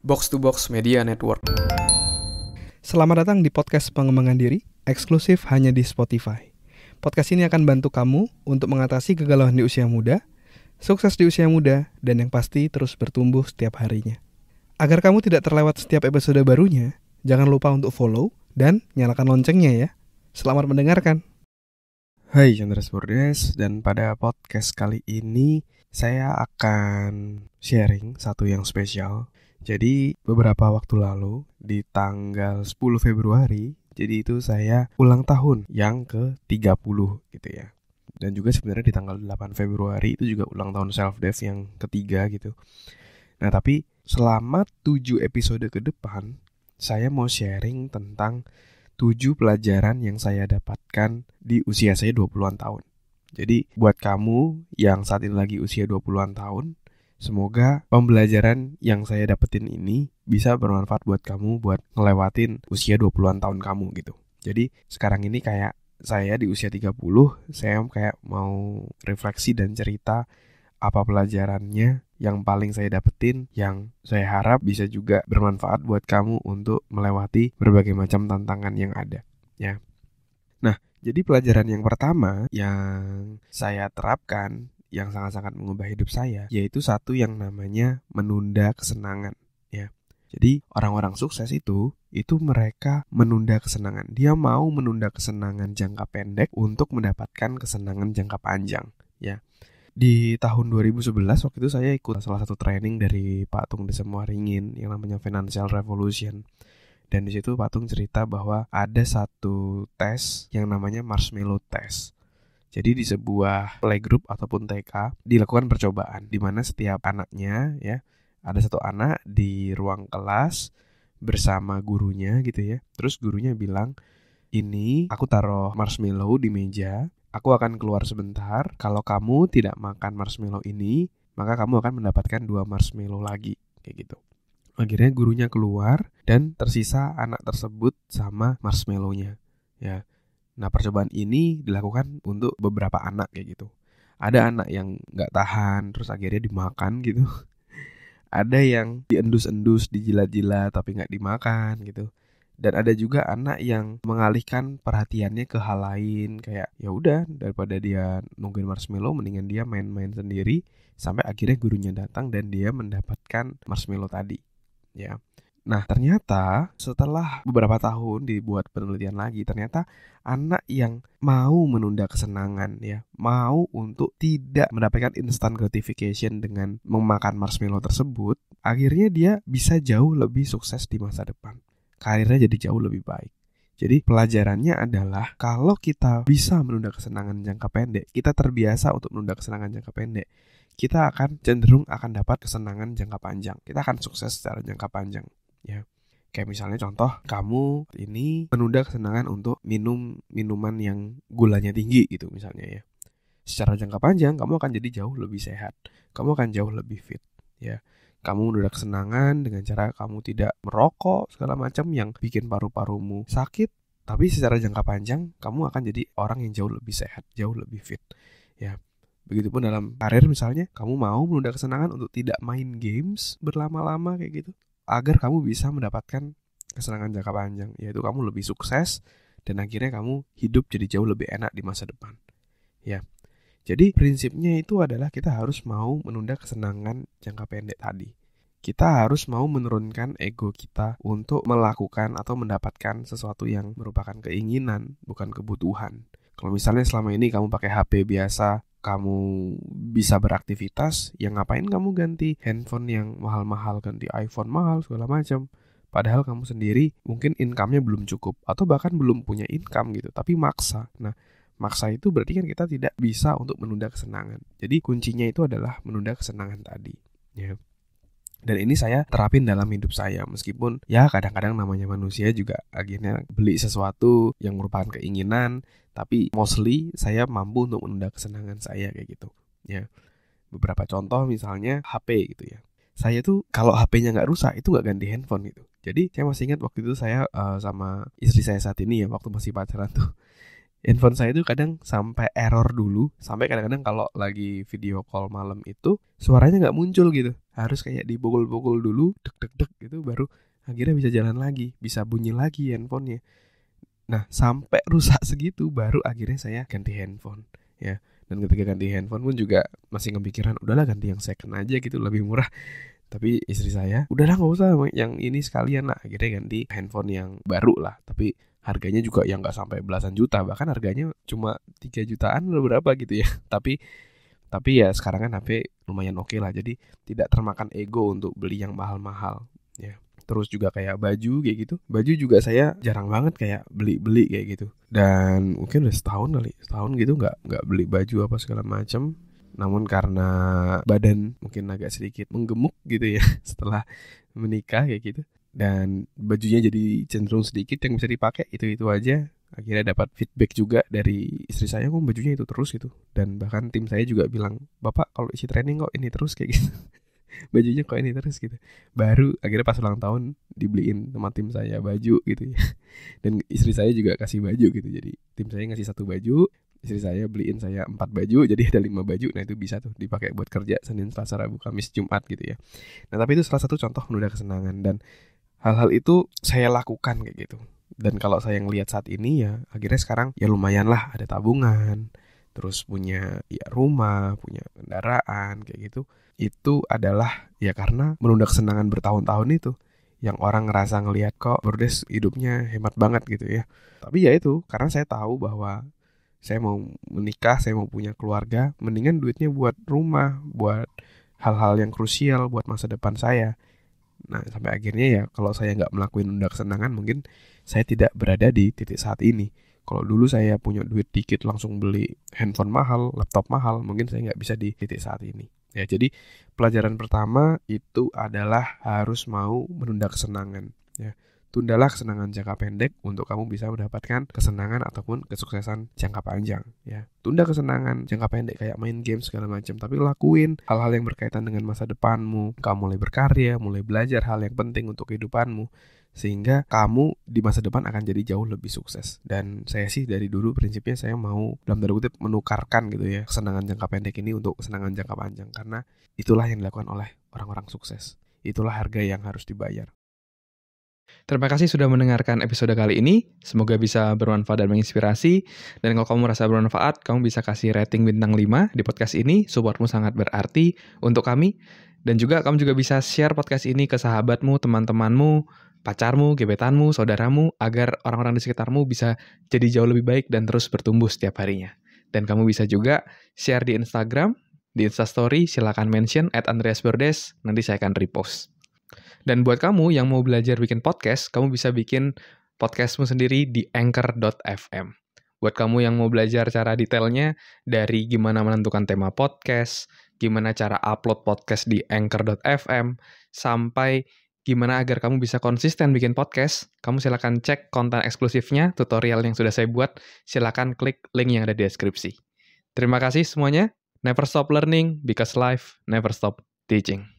Box to Box Media Network. Selamat datang di podcast pengembangan diri, eksklusif hanya di Spotify. Podcast ini akan bantu kamu untuk mengatasi kegalauan di usia muda, sukses di usia muda, dan yang pasti terus bertumbuh setiap harinya. Agar kamu tidak terlewat setiap episode barunya, jangan lupa untuk follow dan nyalakan loncengnya ya. Selamat mendengarkan. Hai Chandra Spurdes, dan pada podcast kali ini saya akan sharing satu yang spesial. Jadi beberapa waktu lalu di tanggal 10 Februari, jadi itu saya ulang tahun yang ke-30 gitu ya. Dan juga sebenarnya di tanggal 8 Februari itu juga ulang tahun self-dev yang ketiga gitu. Nah tapi selama 7 episode ke depan, saya mau sharing tentang 7 pelajaran yang saya dapatkan di usia saya 20-an tahun. Jadi buat kamu yang saat ini lagi usia 20-an tahun, semoga pembelajaran yang saya dapetin ini bisa bermanfaat buat kamu buat ngelewatin usia 20-an tahun kamu gitu. Jadi sekarang ini kayak saya di usia 30, saya kayak mau refleksi dan cerita apa pelajarannya yang paling saya dapetin, yang saya harap bisa juga bermanfaat buat kamu untuk melewati berbagai macam tantangan yang ada ya. Nah, jadi pelajaran yang pertama yang saya terapkan yang sangat-sangat mengubah hidup saya, yaitu satu yang namanya menunda kesenangan ya. Jadi orang-orang sukses itu mereka menunda kesenangan. Dia mau menunda kesenangan jangka pendek untuk mendapatkan kesenangan jangka panjang ya. Di tahun 2011 waktu itu saya ikut salah satu training dari Pak Tung Desamuaringin yang namanya Financial Revolution. Dan di situ Pak Tung cerita bahwa ada satu tes yang namanya marshmallow test. Jadi di sebuah playgroup ataupun TK dilakukan percobaan di mana setiap anaknya ya, ada satu anak di ruang kelas bersama gurunya gitu ya. Terus gurunya bilang, "Ini aku taruh marshmallow di meja, aku akan keluar sebentar. Kalau kamu tidak makan marshmallow ini, maka kamu akan mendapatkan 2 marshmallow lagi." Kayak gitu. Akhirnya gurunya keluar dan tersisa anak tersebut sama marshmallow-nya ya. Nah percobaan ini dilakukan untuk beberapa anak kayak gitu. Ada anak yang gak tahan terus akhirnya dimakan gitu. Ada yang diendus-endus, dijilat-jilat tapi gak dimakan gitu. Dan ada juga anak yang mengalihkan perhatiannya ke hal lain. Kayak ya udah, daripada dia nungguin marshmallow mendingan dia main-main sendiri. Sampai akhirnya gurunya datang dan dia mendapatkan marshmallow tadi ya. Nah ternyata setelah beberapa tahun dibuat penelitian lagi, ternyata anak yang mau menunda kesenangan ya, mau untuk tidak mendapatkan instant gratification dengan memakan marshmallow tersebut, akhirnya dia bisa jauh lebih sukses di masa depan. Karirnya jadi jauh lebih baik. Jadi pelajarannya adalah kalau kita bisa menunda kesenangan jangka pendek, kita terbiasa untuk menunda kesenangan jangka pendek, kita akan cenderung akan dapat kesenangan jangka panjang. Kita akan sukses secara jangka panjang. Ya, kayak misalnya contoh, kamu ini menunda kesenangan untuk minum minuman yang gulanya tinggi gitu misalnya ya. Secara jangka panjang kamu akan jadi jauh lebih sehat, kamu akan jauh lebih fit ya. Kamu menunda kesenangan dengan cara kamu tidak merokok segala macam yang bikin paru-parumu sakit, tapi secara jangka panjang kamu akan jadi orang yang jauh lebih sehat, jauh lebih fit ya. Begitupun dalam karir misalnya, kamu mau menunda kesenangan untuk tidak main games berlama-lama kayak gitu, agar kamu bisa mendapatkan kesenangan jangka panjang, yaitu kamu lebih sukses dan akhirnya kamu hidup jadi jauh lebih enak di masa depan ya. Jadi prinsipnya itu adalah kita harus mau menunda kesenangan jangka pendek tadi. Kita harus mau menurunkan ego kita untuk melakukan atau mendapatkan sesuatu yang merupakan keinginan, bukan kebutuhan. Kalau misalnya selama ini kamu pakai HP biasa, kamu bisa beraktivitas, ya ngapain kamu ganti handphone yang mahal-mahal, ganti iPhone mahal segala macam. Padahal kamu sendiri mungkin income-nya belum cukup atau bahkan belum punya income gitu, tapi maksa. Nah, maksa itu berarti kan kita tidak bisa untuk menunda kesenangan. Jadi kuncinya itu adalah menunda kesenangan tadi ya. Dan ini saya terapin dalam hidup saya, meskipun ya kadang-kadang namanya manusia juga akhirnya beli sesuatu yang merupakan keinginan, tapi mostly saya mampu untuk menunda kesenangan saya kayak gitu ya. Beberapa contoh misalnya HP gitu ya. Saya tuh kalau HP-nya nggak rusak itu nggak ganti handphone gitu. Jadi saya masih ingat waktu itu saya sama istri saya saat ini ya, waktu masih pacaran tuh Handphone saya itu kadang sampai error dulu, sampai kadang-kadang kalau lagi video call malam itu suaranya nggak muncul gitu. Harus kayak dibogol-bogol dulu, deg-deg-deg gitu, baru akhirnya bisa jalan lagi, bisa bunyi lagi handphonenya. Nah, sampai rusak segitu baru akhirnya saya ganti handphone ya. Dan ketika ganti handphone pun juga masih kepikiran, udahlah ganti yang second aja gitu, lebih murah. Tapi istri saya, udahlah nggak usah yang ini sekalian lah. Akhirnya ganti handphone yang baru lah. Tapi harganya juga yang nggak sampai belasan juta, bahkan harganya cuma 3 jutaan atau berapa gitu ya. Tapi ya sekarang kan HP lumayan oke lah. Jadi tidak termakan ego untuk beli yang mahal-mahal ya. Terus juga kayak baju kayak gitu. Baju juga saya jarang banget kayak beli kayak gitu. Dan mungkin udah setahun gitu nggak beli baju apa segala macam. Namun karena badan mungkin agak sedikit menggemuk gitu ya setelah menikah kayak gitu. Dan bajunya jadi cenderung sedikit yang bisa dipakai itu aja. Akhirnya dapat feedback juga dari istri saya, kok bajunya itu terus gitu. Dan bahkan tim saya juga bilang, bapak kalau isi training kok ini terus kayak gitu. Bajunya kok ini terus gitu. Baru akhirnya pas ulang tahun dibeliin sama tim saya baju gitu ya. Dan istri saya juga kasih baju gitu. Jadi tim saya ngasih 1 baju, istri saya beliin saya 4 baju, jadi ada 5 baju. Nah itu bisa tuh dipakai buat kerja Senin, Selasa, Rabu, Kamis, Jumat gitu ya. Nah tapi itu salah satu contoh menunda kesenangan. Dan hal-hal itu saya lakukan kayak gitu. Dan kalau saya ngelihat saat ini ya akhirnya sekarang ya lumayan lah, ada tabungan, terus punya ya rumah, punya kendaraan kayak gitu. Itu adalah ya karena menunda kesenangan bertahun-tahun itu. Yang orang ngerasa ngelihat kok Bordes hidupnya hemat banget gitu ya. Tapi ya itu karena saya tahu bahwa saya mau menikah, saya mau punya keluarga, mendingan duitnya buat rumah, buat hal-hal yang krusial buat masa depan saya. Nah sampai akhirnya ya kalau saya nggak melakukan menunda kesenangan, mungkin saya tidak berada di titik saat ini. Kalau dulu saya punya duit dikit langsung beli handphone mahal, laptop mahal, mungkin saya nggak bisa di titik saat ini. Ya jadi pelajaran pertama itu adalah harus mau menunda kesenangan. Ya, tundalah kesenangan jangka pendek untuk kamu bisa mendapatkan kesenangan ataupun kesuksesan jangka panjang. Ya, tunda kesenangan jangka pendek kayak main game segala macam, tapi lakuin hal-hal yang berkaitan dengan masa depanmu. Kamu mulai berkarya, mulai belajar hal yang penting untuk kehidupanmu, sehingga kamu di masa depan akan jadi jauh lebih sukses. Dan saya sih dari dulu prinsipnya saya mau dalam tanda kutip menukarkan gitu ya kesenangan jangka pendek ini untuk kesenangan jangka panjang, karena itulah yang dilakukan oleh orang-orang sukses. Itulah harga yang harus dibayar. Terima kasih sudah mendengarkan episode kali ini. Semoga bisa bermanfaat dan menginspirasi. Dan kalau kamu merasa bermanfaat, kamu bisa kasih rating bintang 5 di podcast ini. Supportmu sangat berarti untuk kami. Dan juga kamu juga bisa share podcast ini ke sahabatmu, teman-temanmu, pacarmu, gebetanmu, saudaramu, agar orang-orang di sekitarmu bisa jadi jauh lebih baik dan terus bertumbuh setiap harinya. Dan kamu bisa juga share di Instagram, di Instastory, silakan mention @andreasbordes, nanti saya akan repost. Dan buat kamu yang mau belajar bikin podcast, kamu bisa bikin podcastmu sendiri di anchor.fm. Buat kamu yang mau belajar cara detailnya, dari gimana menentukan tema podcast, gimana cara upload podcast di anchor.fm, sampai gimana agar kamu bisa konsisten bikin podcast, kamu silakan cek konten eksklusifnya, tutorial yang sudah saya buat, silakan klik link yang ada di deskripsi. Terima kasih semuanya. Never stop learning, because life never stop teaching.